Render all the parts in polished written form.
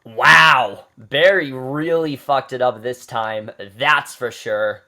Wow, Barry really fucked it up this time, that's for sure.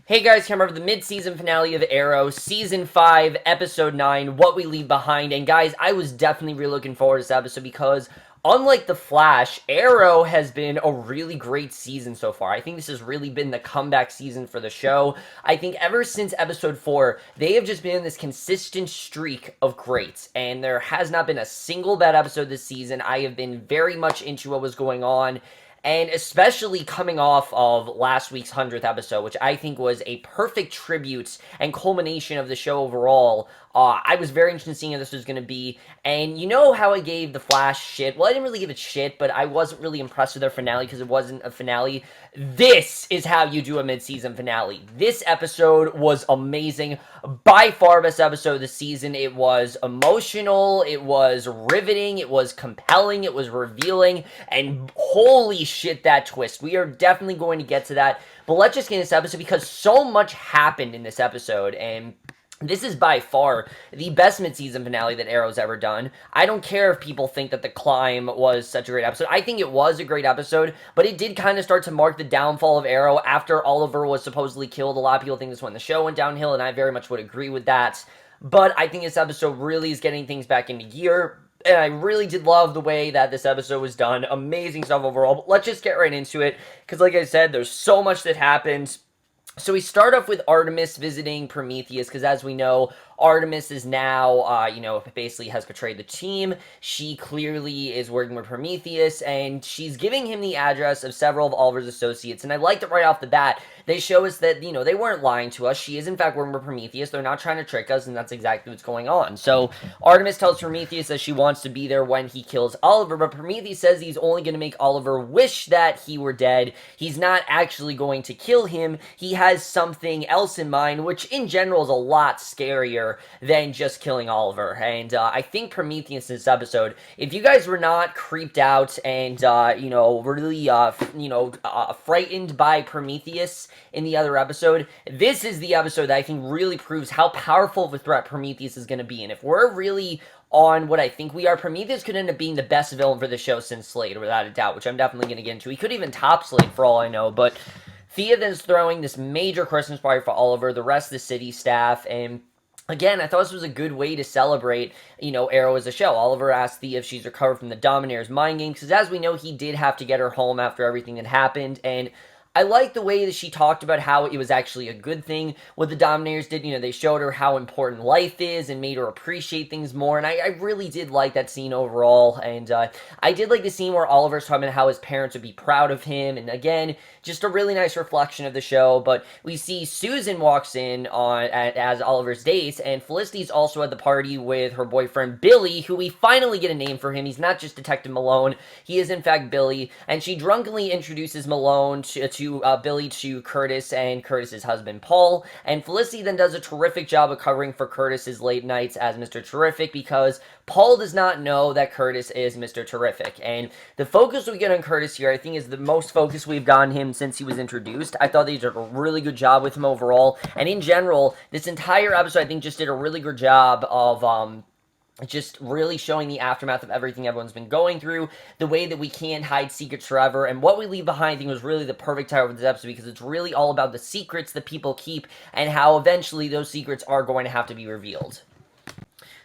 Hey guys, come over the mid-season finale of Arrow, Season 5, Episode 9, What We Leave Behind. And guys, I was definitely really looking forward to this episode because, unlike The Flash, Arrow has been a really great season so far. I think this has really been the comeback season for the show. I think ever since Episode 4, they have just been in this consistent streak of greats, and there has not been a single bad episode this season. I have been very much into what was going on, and especially coming off of last week's 100th episode, which I think was a perfect tribute and culmination of the show overall. I was very interested in seeing how this was going to be. And you know how I gave The Flash shit? Well, I didn't really give it shit, but I wasn't really impressed with their finale because it wasn't a finale. This is how you do a mid-season finale. This episode was amazing. By far best episode of the season. It was emotional, it was riveting, it was compelling, it was revealing, and holy shit, that twist. We are definitely going to get to that. But let's just get into this episode because so much happened in this episode, and this is by far the best mid-season finale that Arrow's ever done. I don't care if people think that The Climb was such a great episode. I think it was a great episode, but it did kind of start to mark the downfall of Arrow after Oliver was supposedly killed. A lot of people think this is when the show went downhill, and I very much would agree with that. But I think this episode really is getting things back into gear, and I really did love the way that this episode was done. Amazing stuff overall, but let's just get right into it, because like I said, there's so much that happens. So we start off with Artemis visiting Prometheus, because as we know, Artemis is now, basically has betrayed the team. She clearly is working with Prometheus, and she's giving him the address of several of Oliver's associates. And I liked it right off the bat. They show us that, they weren't lying to us. She is, in fact, working with Prometheus. They're not trying to trick us, and that's exactly what's going on. So Artemis tells Prometheus that she wants to be there when he kills Oliver, but Prometheus says he's only going to make Oliver wish that he were dead. He's not actually going to kill him. He has something else in mind, which in general is a lot scarier than just killing Oliver. And I think Prometheus in this episode, if you guys were not creeped out and, really, frightened by Prometheus in the other episode, this is the episode that I think really proves how powerful of a threat Prometheus is going to be. And if we're really on what I think we are, Prometheus could end up being the best villain for the show since Slade, without a doubt, which I'm definitely going to get into. He could even top Slade for all I know, but Thea then is throwing this major Christmas party for Oliver, the rest of the city staff, and again, I thought this was a good way to celebrate, Arrow as a show. Oliver asked Thea if she's recovered from the Dominator's mind games, because as we know, he did have to get her home after everything that happened, and I like the way that she talked about how it was actually a good thing what the Dominators did. They showed her how important life is and made her appreciate things more, and I really did like that scene overall, and I did like the scene where Oliver's talking about how his parents would be proud of him, and again, just a really nice reflection of the show. But we see Susan walks in as Oliver's date, and Felicity's also at the party with her boyfriend Billy, who we finally get a name for him. He's not just Detective Malone, he is in fact Billy, and she drunkenly introduces Malone to Billy to Curtis and Curtis's husband Paul, and Felicity then does a terrific job of covering for Curtis's late nights as Mr. Terrific, because Paul does not know that Curtis is Mr. Terrific. And the focus we get on Curtis here, I think, is the most focus we've gotten him since he was introduced. I thought they did a really good job with him overall, and in general, this entire episode I think just did a really good job of just really showing the aftermath of everything everyone's been going through, the way that we can't hide secrets forever, and What We Leave Behind I think was really the perfect title for this episode, because it's really all about the secrets that people keep and how eventually those secrets are going to have to be revealed.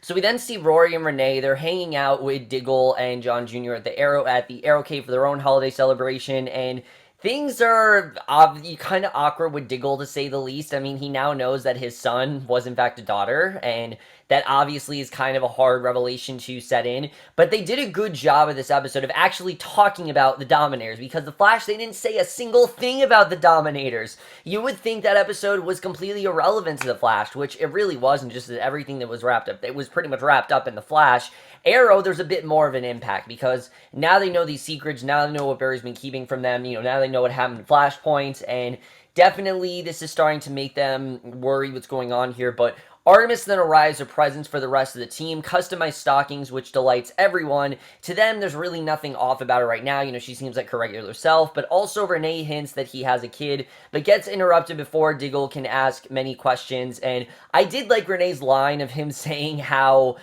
So we then see Rory and Renee. They're hanging out with Diggle and John Jr. at the Arrow Cave for their own holiday celebration, and things are kind of awkward with Diggle, to say the least. I mean, he now knows that his son was in fact a daughter, and that obviously is kind of a hard revelation to set in. But they did a good job of this episode of actually talking about the Dominators, because The Flash, they didn't say a single thing about the Dominators. You would think that episode was completely irrelevant to The Flash, which it really wasn't, just everything that was wrapped up. It was pretty much wrapped up in The Flash. Arrow, there's a bit more of an impact, because now they know these secrets, now they know what Barry's been keeping from them, now they know what happened in Flashpoint, and definitely this is starting to make them worry what's going on here. But Artemis then arrives with presents for the rest of the team, customized stockings, which delights everyone. To them, there's really nothing off about her right now. She seems like her regular self, but also Renee hints that he has a kid, but gets interrupted before Diggle can ask many questions. And I did like Renee's line of him saying how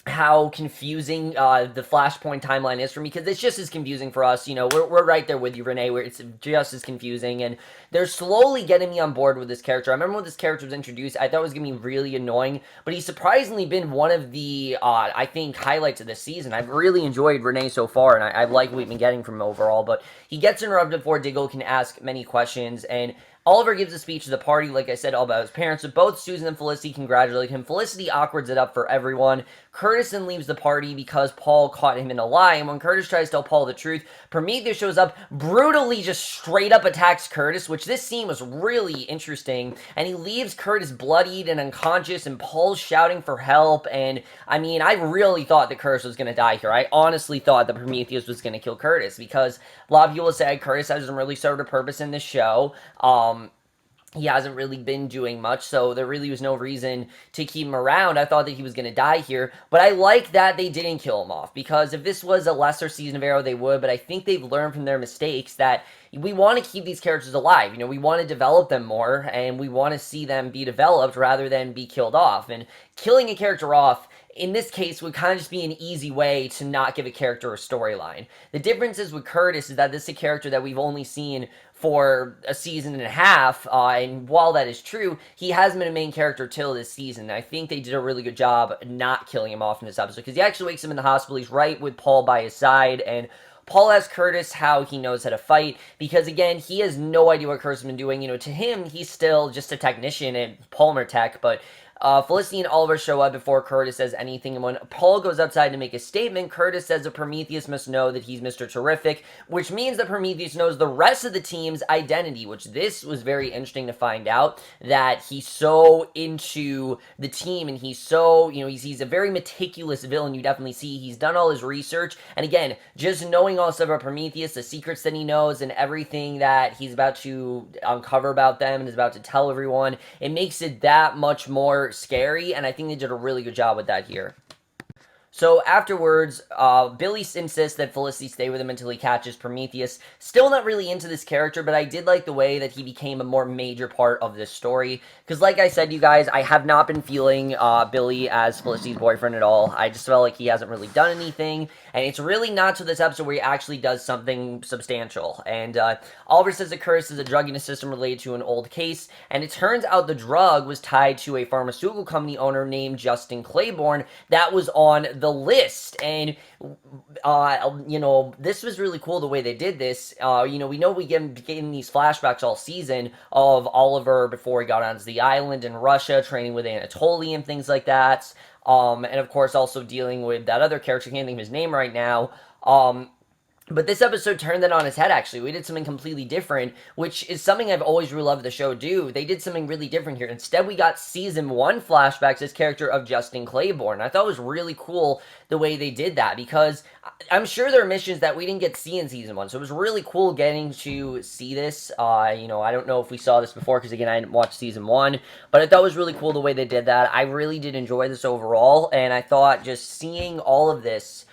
confusing the Flashpoint timeline is for me, because it's just as confusing for us. We're right there with you, Renee, where it's just as confusing, and they're slowly getting me on board with this character. I remember when this character was introduced, I thought it was going to be really annoying, but he's surprisingly been one of the, I think, highlights of this season. I've really enjoyed Renee so far, and I like what we've been getting from him overall, but he gets interrupted before Diggle can ask many questions, and Oliver gives a speech to the party, like I said, all about his parents, but both Susan and Felicity congratulate him. Felicity awkwards it up for everyone. Curtis then leaves the party because Paul caught him in a lie, and when Curtis tries to tell Paul the truth, Prometheus shows up, brutally just straight up attacks Curtis, which this scene was really interesting, and he leaves Curtis bloodied and unconscious, and Paul's shouting for help, and I really thought that Curtis was going to die here. I honestly thought that Prometheus was going to kill Curtis, because a lot of people said Curtis hasn't really served a purpose in this show. He hasn't really been doing much, so there really was no reason to keep him around. I thought that he was going to die here, but I like that they didn't kill him off, because if this was a lesser season of Arrow, they would, but I think they've learned from their mistakes that we want to keep these characters alive. We want to develop them more, and we want to see them be developed rather than be killed off, and killing a character off in this case would kind of just be an easy way to not give a character a storyline. The difference is with Curtis is that this is a character that we've only seen for a season and a half, and while that is true, he hasn't been a main character till this season. I think they did a really good job not killing him off in this episode, because he actually wakes him in the hospital. He's right with Paul by his side, and Paul asks Curtis how he knows how to fight, because again, he has no idea what Curtis has been doing. To him, he's still just a technician at Palmer Tech, but Felicity and Oliver show up before Curtis says anything, and when Paul goes outside to make a statement, Curtis says that Prometheus must know that he's Mr. Terrific, which means that Prometheus knows the rest of the team's identity, which this was very interesting to find out, that he's so into the team, and he's so, he's a very meticulous villain. You definitely see he's done all his research, and again, just knowing all stuff about Prometheus, the secrets that he knows, and everything that he's about to uncover about them and is about to tell everyone, it makes it that much more scary, and I think they did a really good job with that here. So afterwards, Billy insists that Felicity stay with him until he catches Prometheus. Still not really into this character, but I did like the way that he became a more major part of this story. Because like I said, you guys, I have not been feeling Billy as Felicity's boyfriend at all. I just felt like he hasn't really done anything. And it's really not to this episode where he actually does something substantial. And Oliver says that Curtis is a drug in a system related to an old case. And it turns out the drug was tied to a pharmaceutical company owner named Justin Claiborne that was on the list. And this was really cool the way they did this. We know we get getting these flashbacks all season of Oliver before he got onto the island in Russia, training with Anatoly and things like that. And of course also dealing with that other character, I can't think of his name right now. But this episode turned that on its head, actually. We did something completely different, which is something I've always really loved the show do. They did something really different here. Instead, we got Season 1 flashbacks as character of Justin Claiborne. I thought it was really cool the way they did that, because I'm sure there are missions that we didn't get to see in Season 1, so it was really cool getting to see this. I don't know if we saw this before, because again, I didn't watch Season 1, but I thought it was really cool the way they did that. I really did enjoy this overall, and I thought just seeing all of this,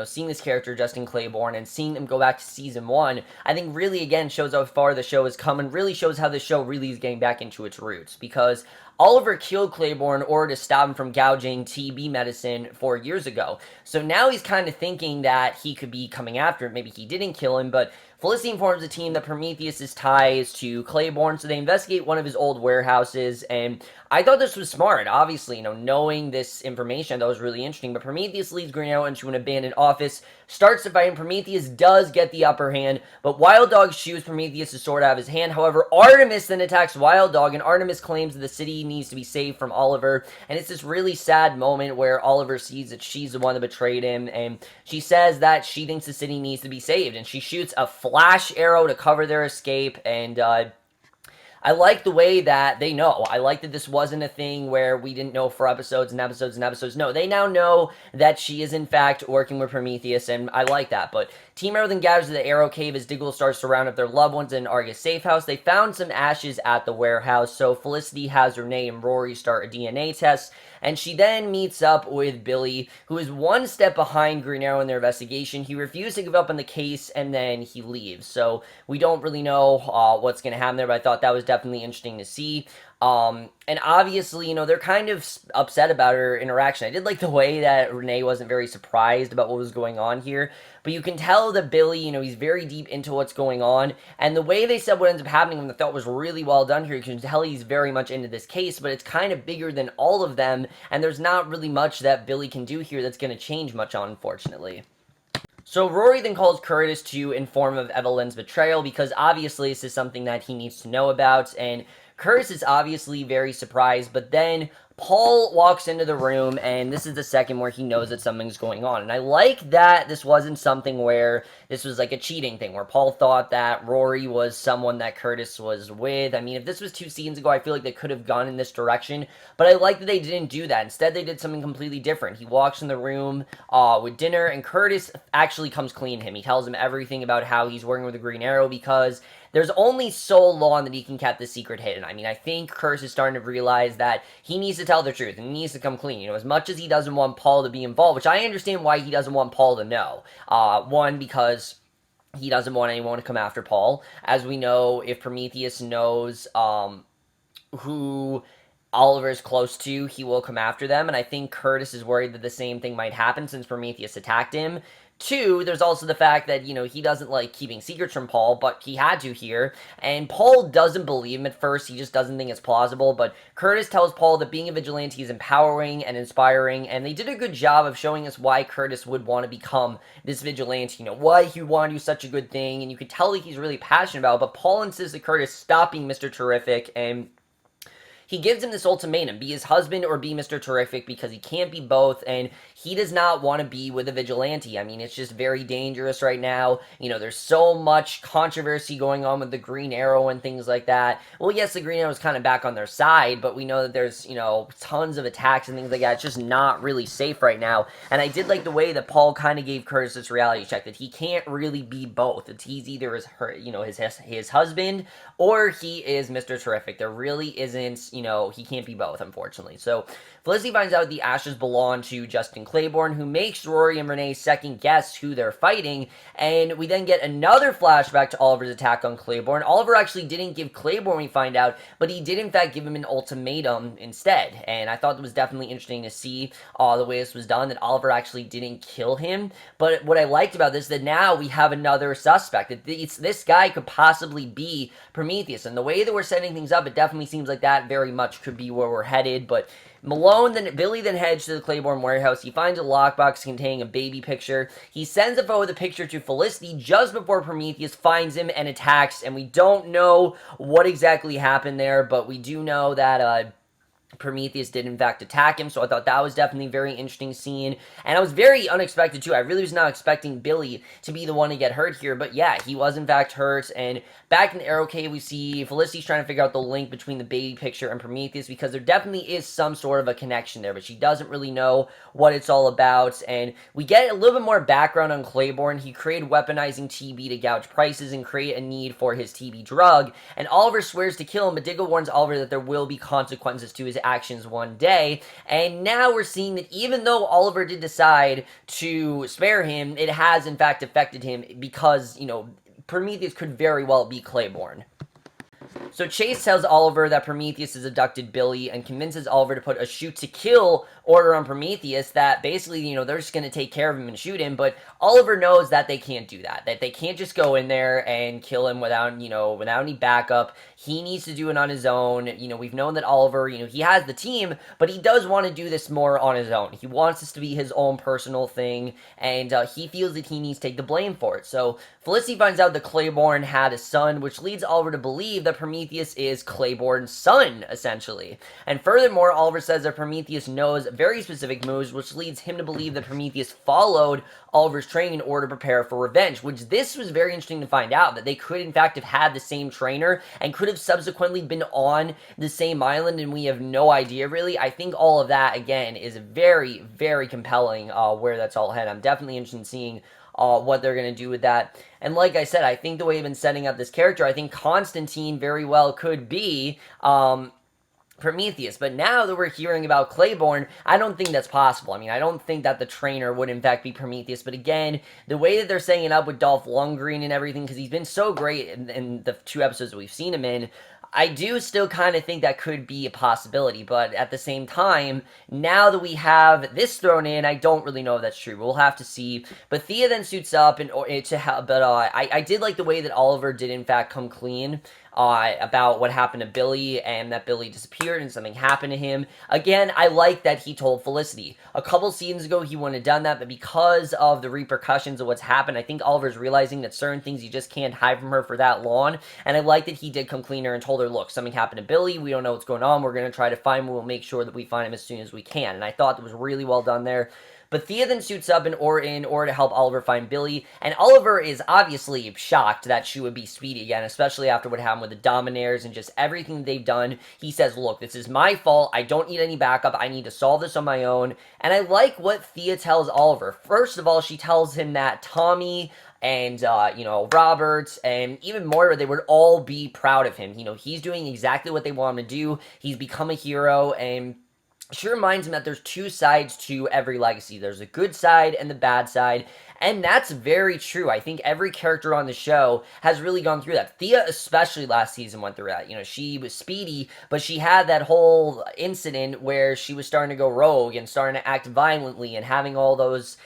seeing this character, Justin Claiborne, and seeing them go back to Season 1, I think really, again, shows how far the show has come, and really shows how the show really is getting back into its roots, because Oliver killed Claiborne in order to stop him from gouging TB medicine 4 years ago. So now he's kind of thinking that he could be coming after him. Maybe he didn't kill him, but Felicity informs the team that Prometheus' ties to Claiborne, so they investigate one of his old warehouses, and I thought this was smart. Obviously, knowing this information, that was really interesting, but Prometheus leads Green Arrow into an abandoned office, starts to fight, and Prometheus does get the upper hand, but Wild Dog shoots Prometheus' sword out of his hand. However, Artemis then attacks Wild Dog, and Artemis claims that the city needs to be saved from Oliver, and it's this really sad moment where Oliver sees that she's the one that betrayed him, and she says that she thinks the city needs to be saved, and she shoots a flash arrow to cover their escape, and I like the way that they know. I like that this wasn't a thing where we didn't know for episodes and episodes and episodes. No, they now know that she is in fact working with Prometheus, and I like that. But Team Earth then gathers to the Arrow Cave as Diggle starts to round up their loved ones in Argus safe house. They found some ashes at the warehouse, so Felicity has Renee and Rory start a DNA test, and she then meets up with Billy, who is one step behind Green Arrow in their investigation. He refused to give up on the case, and then he leaves. So we don't really know what's going to happen there, but I thought that was definitely interesting to see. And obviously, they're kind of upset about her interaction. I did like the way that Renee wasn't very surprised about what was going on here, but you can tell that Billy, he's very deep into what's going on, and the way they said what ends up happening, I thought was really well done here. You can tell he's very much into this case, but it's kind of bigger than all of them, and there's not really much that Billy can do here that's going to change much on, unfortunately. So Rory then calls Curtis to inform of Evelyn's betrayal, because obviously this is something that he needs to know about, and Curtis is obviously very surprised, but then Paul walks into the room, and this is the second where he knows that something's going on. And I like that this wasn't something where this was like a cheating thing, where Paul thought that Rory was someone that Curtis was with. I mean, if this was 2 seasons ago, I feel like they could have gone in this direction, but I like that they didn't do that. Instead, they did something completely different. He walks in the room with dinner, and Curtis actually comes clean to him. He tells him everything about how he's working with the Green Arrow, because there's only so long that he can keep the secret hidden. I mean, I think Curtis is starting to realize that he needs to tell the truth, and he needs to come clean. As much as he doesn't want Paul to be involved, which I understand why he doesn't want Paul to know. One, because he doesn't want anyone to come after Paul. As we know, if Prometheus knows who Oliver is close to, he will come after them, and I think Curtis is worried that the same thing might happen since Prometheus attacked him. 2, there's also the fact that, he doesn't like keeping secrets from Paul, but he had to here, and Paul doesn't believe him at first. He just doesn't think it's plausible, but Curtis tells Paul that being a vigilante is empowering and inspiring, and they did a good job of showing us why Curtis would want to become this vigilante, why he would want to do such a good thing, and you could tell that he's really passionate about it, but Paul insists that Curtis stop being Mr. Terrific, and he gives him this ultimatum: be his husband or be Mr. Terrific, because he can't be both, and he does not want to be with a vigilante. I mean, it's just very dangerous right now. There's so much controversy going on with the Green Arrow and things like that. Well, yes, the Green Arrow is kind of back on their side, but we know that there's, tons of attacks and things like that. It's just not really safe right now, and I did like the way that Paul kind of gave Curtis this reality check, that he can't really be both. He's either his husband, or he is Mr. Terrific. There really isn't, he can't be both, unfortunately. So Felicity finds out the ashes belong to Justin Claiborne, who makes Rory and Renee second guess who they're fighting, and we then get another flashback to Oliver's attack on Claiborne. Oliver actually didn't give Claiborne, we find out, but he did in fact give him an ultimatum instead, and I thought it was definitely interesting to see the way this was done, that Oliver actually didn't kill him. But what I liked about this is that now we have another suspect, that this guy could possibly be Prometheus, and the way that we're setting things up, it definitely seems like that very much could be where we're headed. But Billy then heads to the Claiborne warehouse. He finds a lockbox containing a baby picture. He sends a photo of the picture to Felicity just before Prometheus finds him and attacks, and we don't know what exactly happened there, but we do know that Prometheus did in fact attack him, so I thought that was definitely a very interesting scene, and I was very unexpected too. I really was not expecting Billy to be the one to get hurt here, but yeah, he was in fact hurt. And back in the Arrow Cave, we see Felicity's trying to figure out the link between the baby picture and Prometheus, because there definitely is some sort of a connection there, but she doesn't really know what it's all about. And we get a little bit more background on Claiborne. He created weaponizing TB to gouge prices and create a need for his TB drug, and Oliver swears to kill him, but Diggle warns Oliver that there will be consequences to his actions one day. And now we're seeing that even though Oliver did decide to spare him, it has in fact affected him, because, Prometheus could very well be Claiborne. So Chase tells Oliver that Prometheus has abducted Billy and convinces Oliver to put a shoot-to-kill order on Prometheus, that basically, they're just going to take care of him and shoot him, but Oliver knows that they can't do that they can't just go in there and kill him without, without any backup. He needs to do it on his own. We've known that Oliver, he has the team, but he does want to do this more on his own. He wants this to be his own personal thing, and he feels that he needs to take the blame for it. So Felicity finds out that Claiborne had a son, which leads Oliver to believe that Prometheus is Claiborne's son, essentially. And furthermore, Oliver says that Prometheus knows very specific moves, which leads him to believe that Prometheus followed Oliver's training in order to prepare for revenge, which this was very interesting to find out, that they could in fact have had the same trainer and could have have subsequently been on the same island and we have no idea really. I think all of that, again, is very, very compelling where that's all headed. I'm definitely interested in seeing what they're going to do with that. And like I said, I think the way they've been setting up this character, I think Constantine very well could be Prometheus. But now that we're hearing about Claiborne, I don't think that's possible. I mean, I don't think that the trainer would in fact be Prometheus. But again, the way that they're setting it up with Dolph Lundgren and everything, because he's been so great in the 2 episodes that we've seen him in, I do still kind of think that could be a possibility, but at the same time, now that we have this thrown in, I don't really know if that's true. We'll have to see. But Thea then suits up, I did like the way that Oliver did in fact come clean about what happened to Billy, and that Billy disappeared and something happened to him. Again, I like that he told Felicity. A couple seasons ago, he wouldn't have done that, but because of the repercussions of what's happened, I think Oliver's realizing that certain things you just can't hide from her for that long, and I like that he did come cleaner and told her, look, something happened to Billy, we don't know what's going on, we're going to try to find him, we'll make sure that we find him as soon as we can, and I thought that was really well done there. But Thea then suits up in order to help Oliver find Billy, and Oliver is obviously shocked that she would be Speedy again, especially after what happened with the Dominaires and just everything they've done. He says, look, this is my fault, I don't need any backup, I need to solve this on my own, and I like what Thea tells Oliver. First of all, she tells him that Tommy and, Robert, and even Moira, they would all be proud of him. He's doing exactly what they want him to do, he's become a hero, and she reminds him that there's 2 sides to every legacy. There's a good side and the bad side, and that's very true. I think every character on the show has really gone through that. Thea, especially last season, went through that. She was Speedy, but she had that whole incident where she was starting to go rogue and starting to act violently and having all those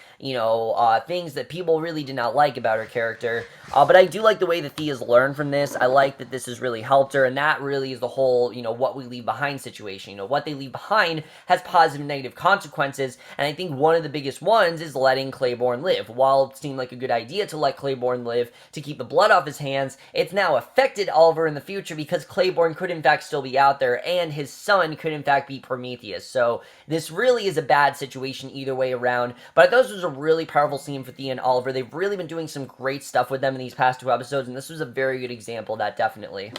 things that people really did not like about her character. But I do like the way that Thea's learned from this. I like that this has really helped her, and that really is the whole, what we leave behind situation. What they leave behind has positive and negative consequences, and I think one of the biggest ones is letting Claiborne live. While it seemed like a good idea to let Claiborne live to keep the blood off his hands, it's now affected Oliver in the future because Claiborne could in fact still be out there, and his son could in fact be Prometheus. So this really is a bad situation either way around, but I thought this was a really powerful scene for Thea and Oliver. They've really been doing some great stuff with them in these past 2 episodes, and this was a very good example of that, definitely.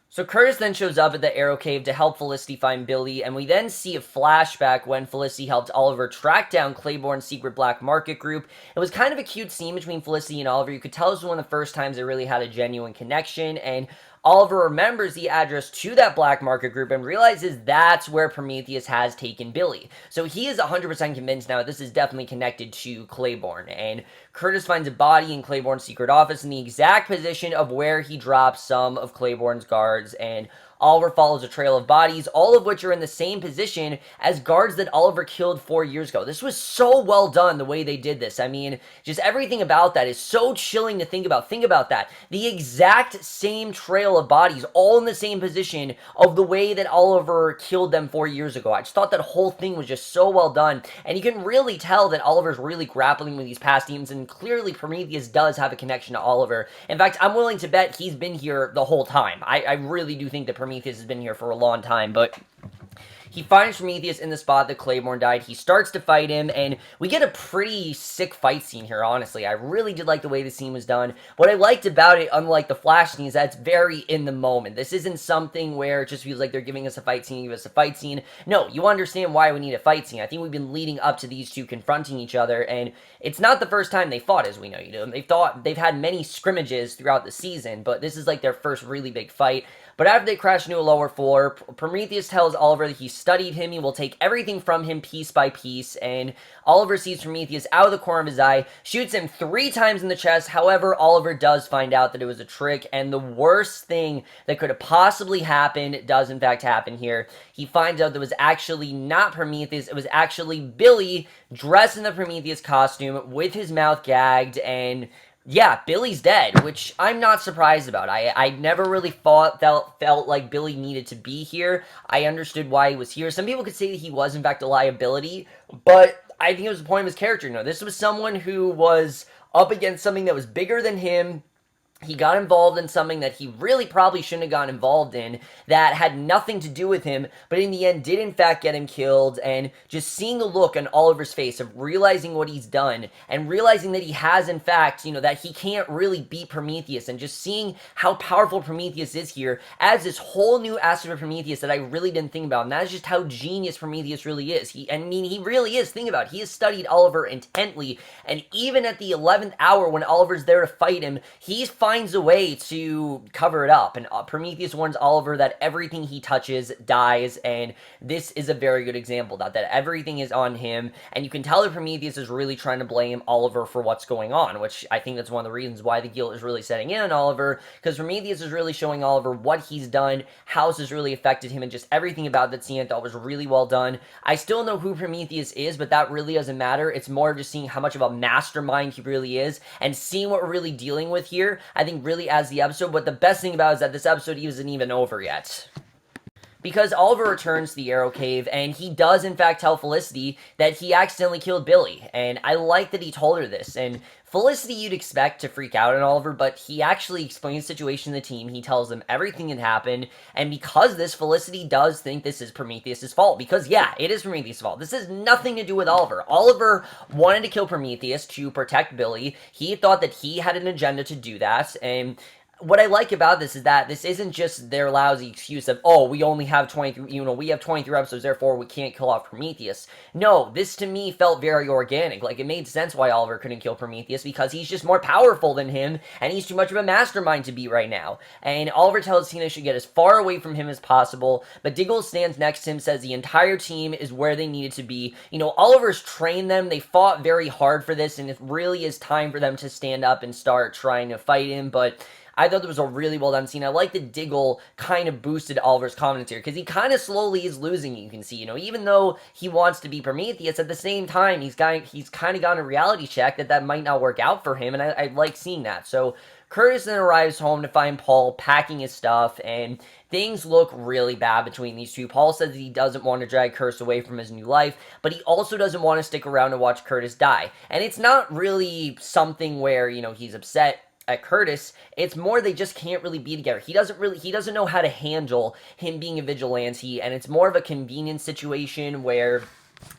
So Curtis then shows up at the Arrow Cave to help Felicity find Billy, and we then see a flashback when Felicity helped Oliver track down Claiborne's secret black market group. It was kind of a cute scene between Felicity and Oliver. You could tell it was one of the first times they really had a genuine connection, and Oliver remembers the address to that black market group and realizes that's where Prometheus has taken Billy. So he is 100% convinced now that this is definitely connected to Claiborne, and Curtis finds a body in Claiborne's secret office in the exact position of where he dropped some of Claiborne's guards, and Oliver follows a trail of bodies, all of which are in the same position as guards that Oliver killed 4 years ago. This was so well done, the way they did this. I mean, just everything about that is so chilling to think about. Think about that. The exact same trail of bodies, all in the same position of the way that Oliver killed them 4 years ago. I just thought that whole thing was just so well done, and you can really tell that Oliver's really grappling with these past demons, and clearly Prometheus does have a connection to Oliver. In fact, I'm willing to bet he's been here the whole time. I really do think that Prometheus has been here for a long time, but he finds Prometheus in the spot that Claiborne died. He starts to fight him, and we get a pretty sick fight scene here, honestly. I really did like the way the scene was done. What I liked about it, unlike the Flash scene, is that it's very in the moment. This isn't something where it just feels like they're giving us a fight scene, give us a fight scene. No, you understand why we need a fight scene. I think we've been leading up to these two confronting each other, and it's not the first time they fought, as we know. They've had many scrimmages throughout the season, but this is like their first really big fight. But after they crash into a lower floor, Prometheus tells Oliver that he studied him, he will take everything from him piece by piece, and Oliver sees Prometheus out of the corner of his eye, shoots him 3 times in the chest. However, Oliver does find out that it was a trick, and the worst thing that could have possibly happened does in fact happen here. He finds out that it was actually not Prometheus, it was actually Billy, dressed in the Prometheus costume, with his mouth gagged, and yeah, Billy's dead, which I'm not surprised about. I never really felt like Billy needed to be here. I understood why he was here. Some people could say that he was, in fact, a liability, but I think it was the point of his character. This was someone who was up against something that was bigger than him. he got involved in something that he really probably shouldn't have gotten involved in that had nothing to do with him, but in the end did in fact get him killed. And just seeing the look on Oliver's face of realizing what he's done and realizing that he has in fact, that he can't really beat Prometheus, and just seeing how powerful Prometheus is here adds this whole new aspect of Prometheus that I really didn't think about. And that is just how genius Prometheus really is. He really is. Think about it. He has studied Oliver intently, and even at the 11th hour when Oliver's there to fight him, he's finds a way to cover it up, and Prometheus warns Oliver that everything he touches dies, and this is a very good example that everything is on him, and you can tell that Prometheus is really trying to blame Oliver for what's going on, which I think that's one of the reasons why the guilt is really setting in on Oliver, because Prometheus is really showing Oliver what he's done, how this has really affected him, and just everything about that scene I thought was really well done. I still know who Prometheus is, but that really doesn't matter. It's more just seeing how much of a mastermind he really is, and seeing what we're really dealing with here, I think really adds the episode. But the best thing about it is that this episode isn't even over yet, because Oliver returns to the Arrow Cave, and he does in fact tell Felicity that he accidentally killed Billy, and I like that he told her this. And Felicity you'd expect to freak out on Oliver, but he actually explains the situation to the team. He tells them everything that happened, and because of this, Felicity does think this is Prometheus' fault, because yeah, it is Prometheus' fault. This has nothing to do with Oliver. Oliver wanted to kill Prometheus to protect Billy. He thought that he had an agenda to do that, and what I like about this is that this isn't just their lousy excuse of, oh, we only have 23, we have 23 episodes, therefore we can't kill off Prometheus. No, this to me felt very organic. Like, it made sense why Oliver couldn't kill Prometheus, because he's just more powerful than him, and he's too much of a mastermind to beat right now. And Oliver tells Tina she should get as far away from him as possible, but Diggle stands next to him, says the entire team is where they needed to be. Oliver's trained them, they fought very hard for this, and it really is time for them to stand up and start trying to fight him, but I thought it was a really well done scene. I like that Diggle kind of boosted Oliver's confidence here, because he kind of slowly is losing, you can see. Even though he wants to be Prometheus, at the same time, he's kind of gotten a reality check that might not work out for him, and I like seeing that. So Curtis then arrives home to find Paul packing his stuff, and things look really bad between these two. Paul says that he doesn't want to drag Curtis away from his new life, but he also doesn't want to stick around to watch Curtis die. And it's not really something where, he's upset at Curtis. It's more they just can't really be together. He doesn't know how to handle him being a vigilante, and it's more of a convenience situation where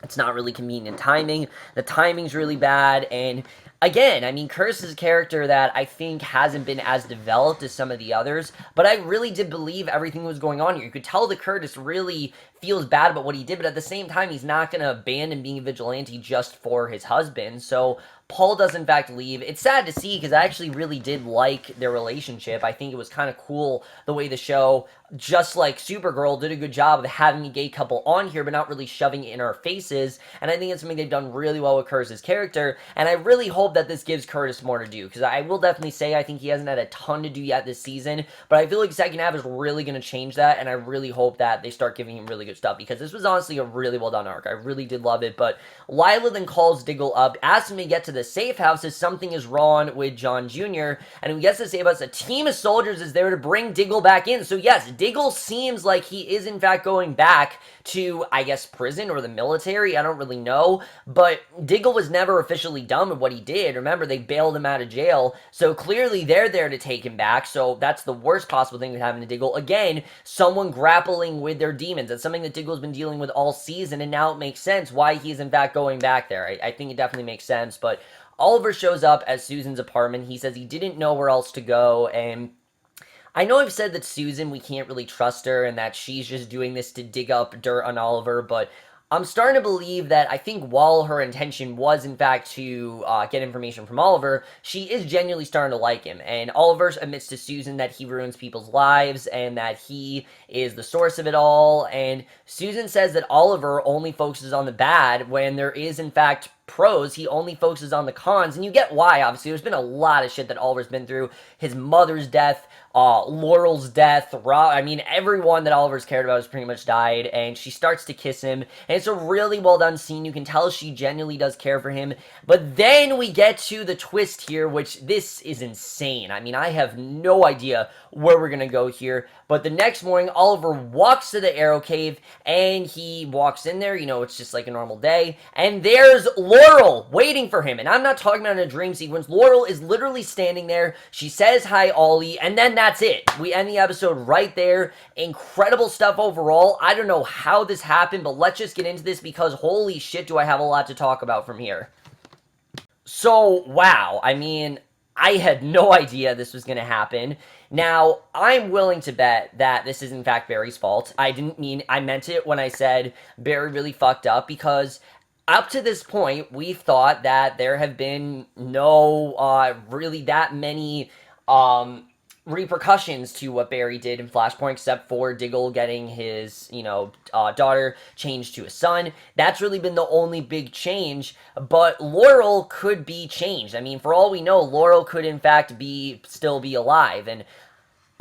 it's not really convenient timing. The timing's really bad, and again, Curtis is a character that I think hasn't been as developed as some of the others, but I really did believe everything was going on here. You could tell that Curtis really feels bad about what he did, but at the same time, he's not going to abandon being a vigilante just for his husband. So Paul does in fact leave. It's sad to see, because I actually really did like their relationship. I think it was kind of cool the way the show, just like Supergirl, did a good job of having a gay couple on here, but not really shoving it in our faces. And I think it's something they've done really well with Curtis's character, and I really hope that this gives Curtis more to do, because I will definitely say I think he hasn't had a ton to do yet this season, but I feel like the second half is really going to change that, and I really hope that they start giving him really good stuff, because this was honestly a really well done arc. I really did love it. But Lila then calls Diggle up, asks him to get to the safe house as something is wrong with John Jr., and when he gets to the safe house, a team of soldiers is there to bring Diggle back in. So yes, Diggle seems like he is in fact going back to, I guess, prison or the military. I don't really know, but Diggle was never officially done with what he did. Remember, they bailed him out of jail, so clearly they're there to take him back. So that's the worst possible thing that happened to Diggle. Again, someone grappling with their demons. That's something that Diggle's been dealing with all season, and now it makes sense why he's in fact going back there. I think it definitely makes sense. But Oliver shows up at Susan's apartment. He says he didn't know where else to go, and I know I've said that Susan, we can't really trust her, and that she's just doing this to dig up dirt on Oliver, but I'm starting to believe that I think while her intention was, in fact, to get information from Oliver, she is genuinely starting to like him. And Oliver admits to Susan that he ruins people's lives and that he is the source of it all. And Susan says that Oliver only focuses on the bad when there is, in fact, pros. He only focuses on the cons, and you get why. Obviously, there's been a lot of shit that Oliver's been through. His mother's death, Laurel's death, everyone that Oliver's cared about has pretty much died, and she starts to kiss him, and it's a really well done scene. You can tell she genuinely does care for him, but then we get to the twist here, which this is insane. I have no idea where we're gonna go here, but the next morning, Oliver walks to the Arrow Cave, and he walks in there, it's just like a normal day, and there's Laurel waiting for him. And I'm not talking about in a dream sequence. Laurel is literally standing there. She says, hi, Ollie. And then that's it. We end the episode right there. Incredible stuff overall. I don't know how this happened, but let's just get into this because holy shit do I have a lot to talk about from here. So, wow. I mean, I had no idea this was going to happen. Now, I'm willing to bet that this is in fact Barry's fault. I meant it when I said Barry really fucked up because up to this point, we've thought that there have been no really that many repercussions to what Barry did in Flashpoint, except for Diggle getting his, daughter changed to a son. That's really been the only big change, but Laurel could be changed. I mean, for all we know, Laurel could in fact still be alive, and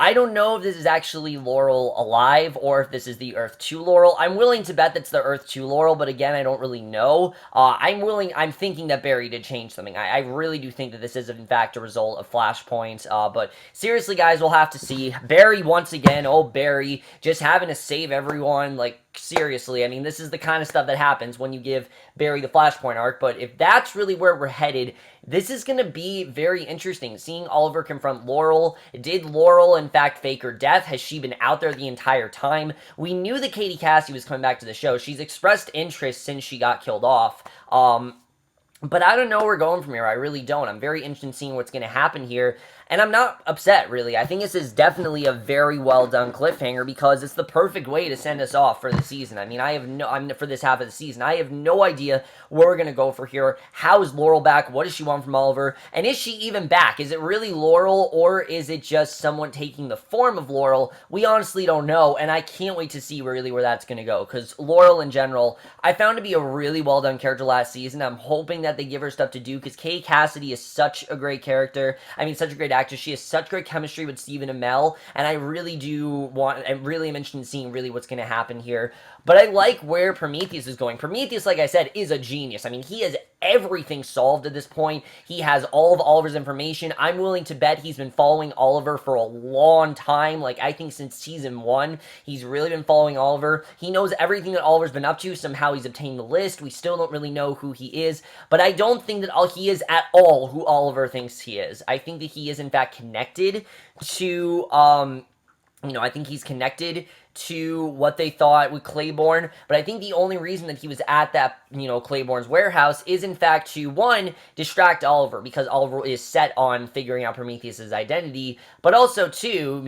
I don't know if this is actually Laurel alive or if this is the Earth 2 Laurel. I'm willing to bet that's the Earth 2 Laurel, but again, I don't really know. I'm thinking that Barry did change something. I really do think that this is in fact a result of Flashpoint, but seriously guys, we'll have to see. Barry once again, oh Barry, just having to save everyone, like seriously, I mean, this is the kind of stuff that happens when you give Barry the Flashpoint arc, but if that's really where we're headed, this is going to be very interesting. Seeing Oliver confront Laurel. Did Laurel, in fact, fake her death? Has she been out there the entire time? We knew that Katie Cassie was coming back to the show. She's expressed interest since she got killed off. But I don't know where we're going from here. I really don't. I'm very interested in seeing what's going to happen here. And I'm not upset, really. I think this is definitely a very well-done cliffhanger because it's the perfect way to send us off for the season. I mean, for this half of the season, I have no idea where we're going to go for here. How is Laurel back? What does she want from Oliver? And is she even back? Is it really Laurel or is it just someone taking the form of Laurel? We honestly don't know, and I can't wait to see really where that's going to go because Laurel in general, I found to be a really well-done character last season. I'm hoping that they give her stuff to do because Katie Cassidy is such a great character. I mean, such a great actor. She has such great chemistry with Stephen Amell, and I really am interested in seeing really what's going to happen here. But I like where Prometheus is going. Prometheus, like I said, is a genius. I mean, he has everything solved at this point. He has all of Oliver's information. I'm willing to bet he's been following Oliver for a long time. Like, I think since season 1, he's really been following Oliver. He knows everything that Oliver's been up to. Somehow he's obtained the list. We still don't really know who he is. But I don't think that he is at all who Oliver thinks he is. I think that he is, in fact, connected to, I think he's connected to what they thought with Claiborne, but I think the only reason that he was at that, Claiborne's warehouse is in fact to, one, distract Oliver, because Oliver is set on figuring out Prometheus's identity, but also, two,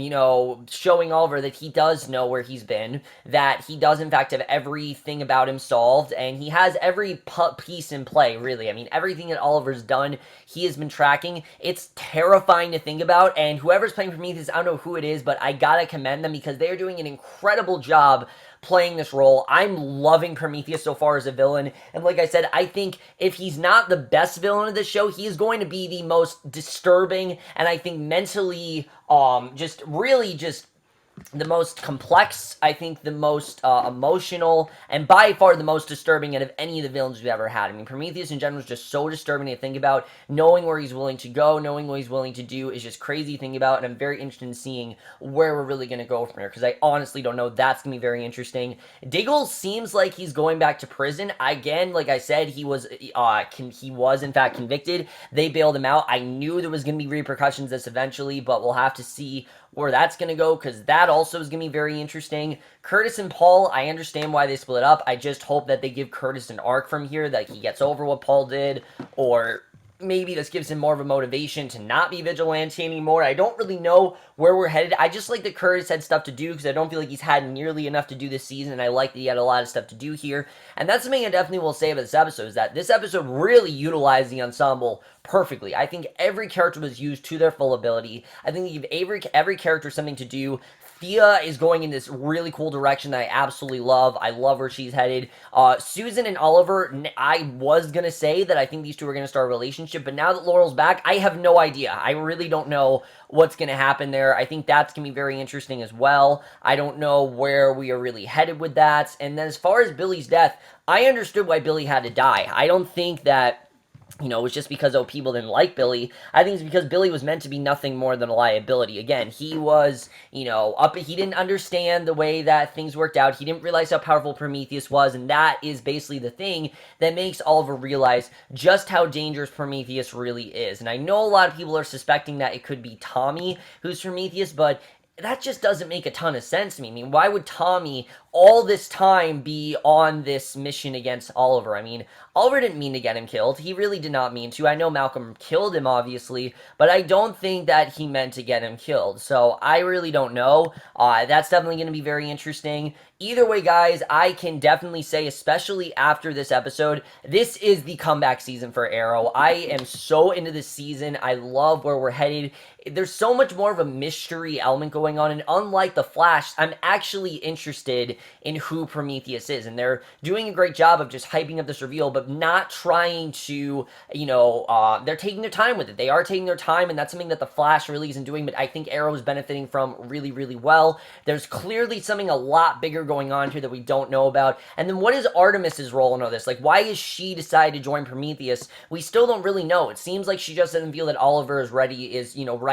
showing Oliver that he does know where he's been, that he does in fact have everything about him solved, and he has every piece in play, really. I mean, everything that Oliver's done, he has been tracking. It's terrifying to think about, and whoever's playing Prometheus, I don't know who it is, but I gotta commend them because they are doing an incredible job playing this role. I'm loving Prometheus so far as a villain, and like I said, I think if he's not the best villain of the show, he is going to be the most disturbing, and I think mentally, just the most complex, I think the most emotional, and by far the most disturbing out of any of the villains we've ever had. I mean, Prometheus in general is just so disturbing to think about. Knowing where he's willing to go, knowing what he's willing to do is just crazy to think about, and I'm very interested in seeing where we're really going to go from here, because I honestly don't know. That's going to be very interesting. Diggle seems like he's going back to prison. Again, like I said, he was in fact convicted. They bailed him out. I knew there was going to be repercussions this eventually, but we'll have to see where that's going to go, because that also is going to be very interesting. Curtis and Paul, I understand why they split up. I just hope that they give Curtis an arc from here, that he gets over what Paul did, or maybe this gives him more of a motivation to not be vigilante anymore. I don't really know where we're headed. I just like that Curtis had stuff to do, because I don't feel like he's had nearly enough to do this season, and I like that he had a lot of stuff to do here. And that's something I definitely will say about this episode, is that this episode really utilized the ensemble perfectly. I think every character was used to their full ability. I think they give every character something to do. Thea is going in this really cool direction that I absolutely love. I love where she's headed. Susan and Oliver, I was going to say that I think these two are going to start a relationship, but now that Laurel's back, I have no idea. I really don't know what's going to happen there. I think that's going to be very interesting as well. I don't know where we are really headed with that. And then as far as Billy's death, I understood why Billy had to die. I don't think that it was just because people didn't like Billy. I think it's because Billy was meant to be nothing more than a liability. Again, he was, he didn't understand the way that things worked out. He didn't realize how powerful Prometheus was, and that is basically the thing that makes Oliver realize just how dangerous Prometheus really is. And I know a lot of people are suspecting that it could be Tommy who's Prometheus, but that just doesn't make a ton of sense to me. I mean, why would Tommy all this time be on this mission against Oliver? I mean, Oliver didn't mean to get him killed. He really did not mean to. I know Malcolm killed him, obviously, but I don't think that he meant to get him killed. So I really don't know. That's definitely going to be very interesting. Either way, guys, I can definitely say, especially after this episode, this is the comeback season for Arrow. I am so into this season. I love where we're headed. There's so much more of a mystery element going on, and unlike The Flash, I'm actually interested in who Prometheus is, and they're doing a great job of just hyping up this reveal, but not trying to, they're taking their time with it. They are taking their time, and that's something that The Flash really isn't doing, but I think Arrow is benefiting from really, really well. There's clearly something a lot bigger going on here that we don't know about. And then what is Artemis's role in all this? Like, why is she decided to join Prometheus? We still don't really know. It seems like she just doesn't feel that Oliver is right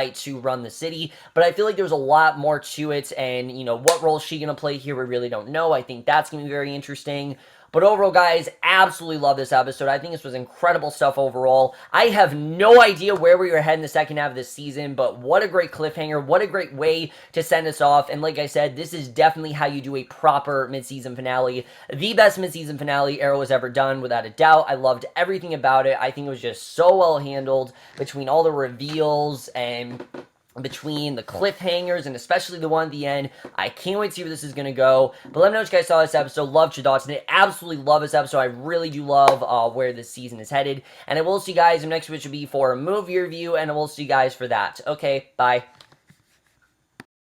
to run the city, but I feel like there's a lot more to it, and, what role is she going to play here? We really don't know. I think that's going to be very interesting. But overall, guys, absolutely love this episode. I think this was incredible stuff overall. I have no idea where we are heading the second half of this season, but what a great cliffhanger. What a great way to send us off. And like I said, this is definitely how you do a proper mid-season finale. The best mid-season finale Arrow has ever done, without a doubt. I loved everything about it. I think it was just so well handled between all the reveals and between the cliffhangers, and especially the one at the end. I can't wait to see where this is going to go. But let me know what you guys saw this episode. Loved your thoughts, and I absolutely love this episode. I really do love where this season is headed. And I will see you guys in the next, which will be for a movie review, and I will see you guys for that. Okay, bye.